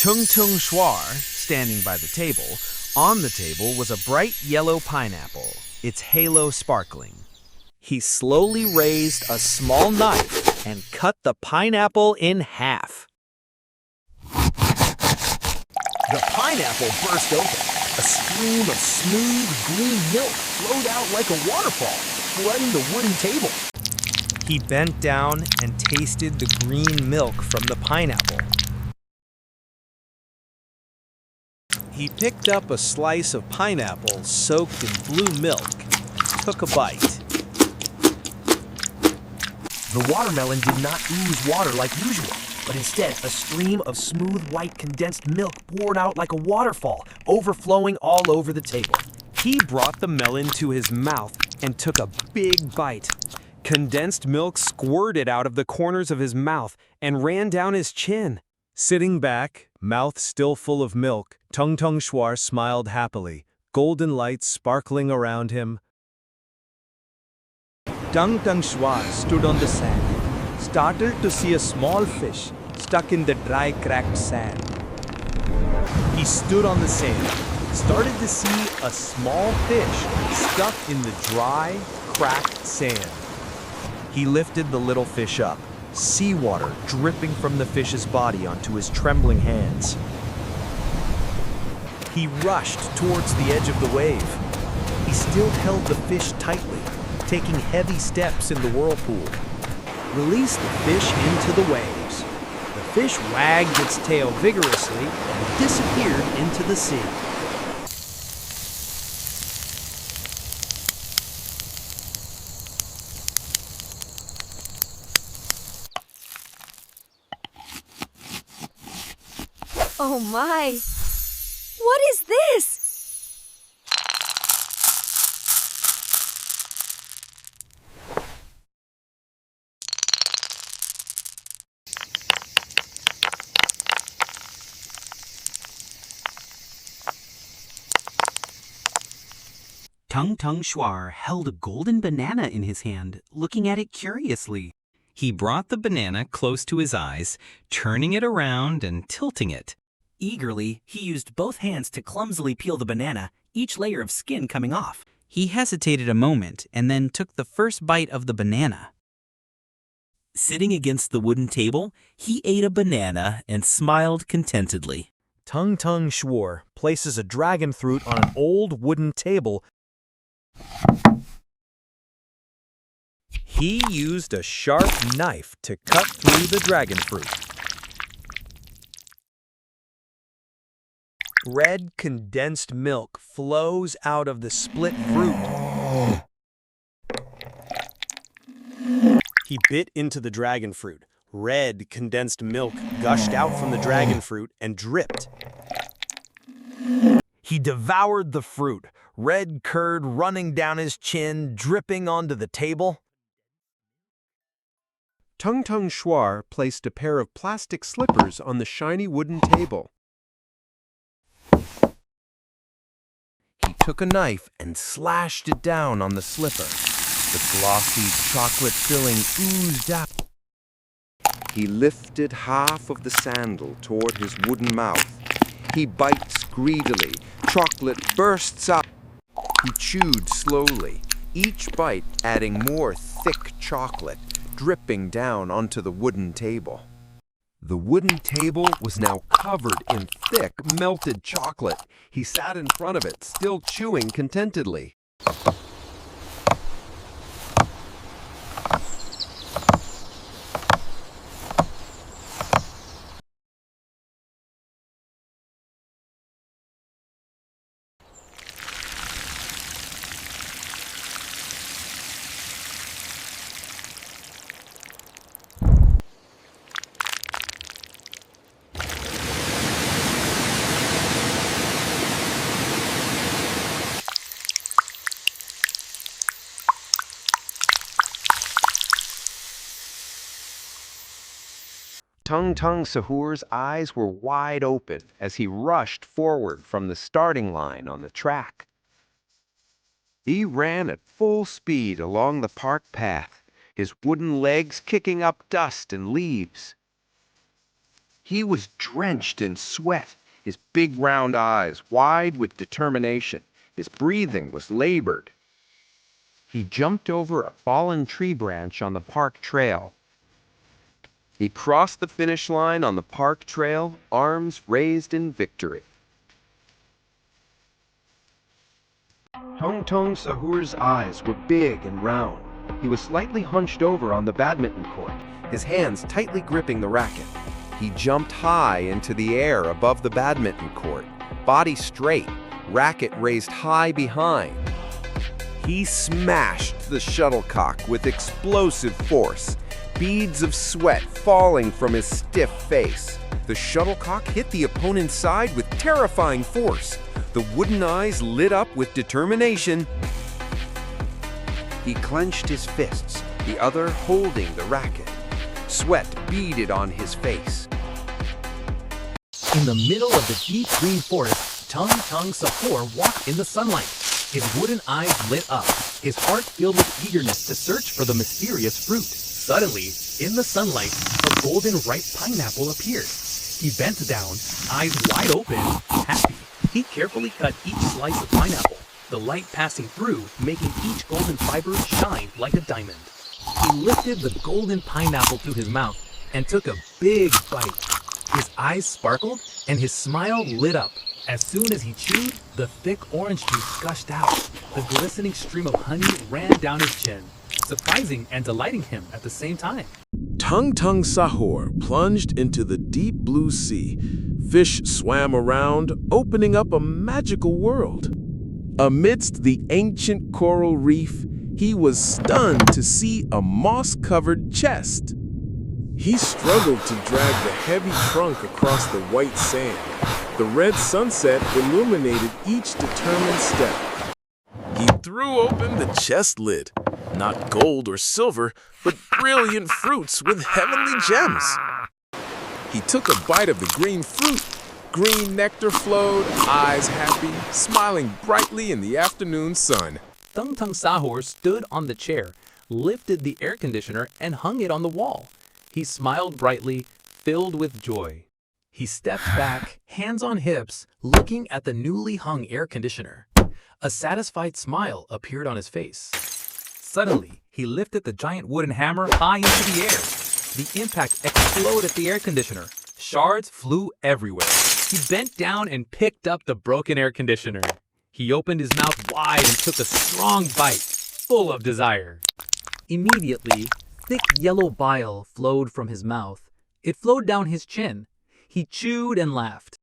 Tung Tung Sahur, standing by the table. On the table was a bright yellow pineapple, its halo sparkling. He slowly raised a small knife and cut the pineapple in half. The pineapple burst open. A stream of smooth green milk flowed out like a waterfall, flooding the wooden table. He bent down and tasted the green milk from the pineapple. He picked up a slice of pineapple soaked in blue milk, took a bite. The watermelon did not ooze water like usual, but instead a stream of smooth white condensed milk poured out like a waterfall, overflowing all over the table. He brought the melon to his mouth and took a big bite. Condensed milk squirted out of the corners of his mouth and ran down his chin. Sitting back, mouth still full of milk, Tung Tung Sahur smiled happily, golden lights sparkling around him. Tung Tung Sahur stood on the sand, startled to see a small fish stuck in the dry, cracked sand. He stood on the sand, started to see a small fish stuck in the dry, cracked sand. He lifted the little fish up, seawater dripping from the fish's body onto his trembling hands. He rushed towards the edge of the wave. He still held the fish tightly, taking heavy steps in the whirlpool. Released the fish into the waves. The fish wagged its tail vigorously and disappeared into the sea. Oh my! What is this? Tung Tung Sahur held a golden banana in his hand, looking at it curiously. He brought the banana close to his eyes, turning it around and tilting it. Eagerly, he used both hands to clumsily peel the banana, each layer of skin coming off. He hesitated a moment and then took the first bite of the banana. Sitting against the wooden table, he ate a banana and smiled contentedly. Tung Tung Sahur places a dragon fruit on an old wooden table. He used a sharp knife to cut through the dragon fruit. Red condensed milk flows out of the split fruit. He bit into the dragon fruit. Red condensed milk gushed out from the dragon fruit and dripped. He devoured the fruit, red curd running down his chin, dripping onto the table. Tung Tung Sahur placed a pair of plastic slippers on the shiny wooden table. He took a knife and slashed it down on the slipper. The glossy chocolate filling oozed out. He lifted half of the sandal toward his wooden mouth. He bites greedily. Chocolate bursts up. He chewed slowly, each bite adding more thick chocolate, dripping down onto the wooden table. The wooden table was now covered in thick, melted chocolate. He sat in front of it, still chewing contentedly. Tung Tung Sahur's eyes were wide open as he rushed forward from the starting line on the track. He ran at full speed along the park path, his wooden legs kicking up dust and leaves. He was drenched in sweat, his big round eyes wide with determination. His breathing was labored. He jumped over a fallen tree branch on the park trail. He crossed the finish line on the park trail, arms raised in victory. Tung Tung Sahur's eyes were big and round. He was slightly hunched over on the badminton court, his hands tightly gripping the racket. He jumped high into the air above the badminton court, body straight, racket raised high behind. He smashed the shuttlecock with explosive force, beads of sweat falling from his stiff face. The shuttlecock hit the opponent's side with terrifying force. The wooden eyes lit up with determination. He clenched his fists, the other holding the racket. Sweat beaded on his face. In the middle of the deep green forest, Tung Tung Sahur walked in the sunlight. His wooden eyes lit up, his heart filled with eagerness to search for the mysterious fruit. Suddenly, in the sunlight, a golden ripe pineapple appeared. He bent down, eyes wide open, happy. He carefully cut each slice of pineapple, the light passing through, making each golden fiber shine like a diamond. He lifted the golden pineapple to his mouth and took a big bite. His eyes sparkled and his smile lit up. As soon as he chewed, the thick orange juice gushed out. The glistening stream of honey ran down his chin, surprising and delighting him at the same time. Tung Tung Sahur plunged into the deep blue sea. Fish swam around, opening up a magical world. Amidst the ancient coral reef, he was stunned to see a moss-covered chest. He struggled to drag the heavy trunk across the white sand. The red sunset illuminated each determined step. He threw open the chest lid. Not gold or silver, but brilliant fruits with heavenly gems. He took a bite of the green fruit. Green nectar flowed, eyes happy, smiling brightly in the afternoon sun. Tung Tung Sahur stood on the chair, lifted the air conditioner, and hung it on the wall. He smiled brightly, filled with joy. He stepped back, hands on hips, looking at the newly hung air conditioner. A satisfied smile appeared on his face. Suddenly, he lifted the giant wooden hammer high into the air. The impact exploded the air conditioner. Shards flew everywhere. He bent down and picked up the broken air conditioner. He opened his mouth wide and took a strong bite, full of desire. Immediately, thick yellow bile flowed from his mouth. It flowed down his chin. He chewed and laughed.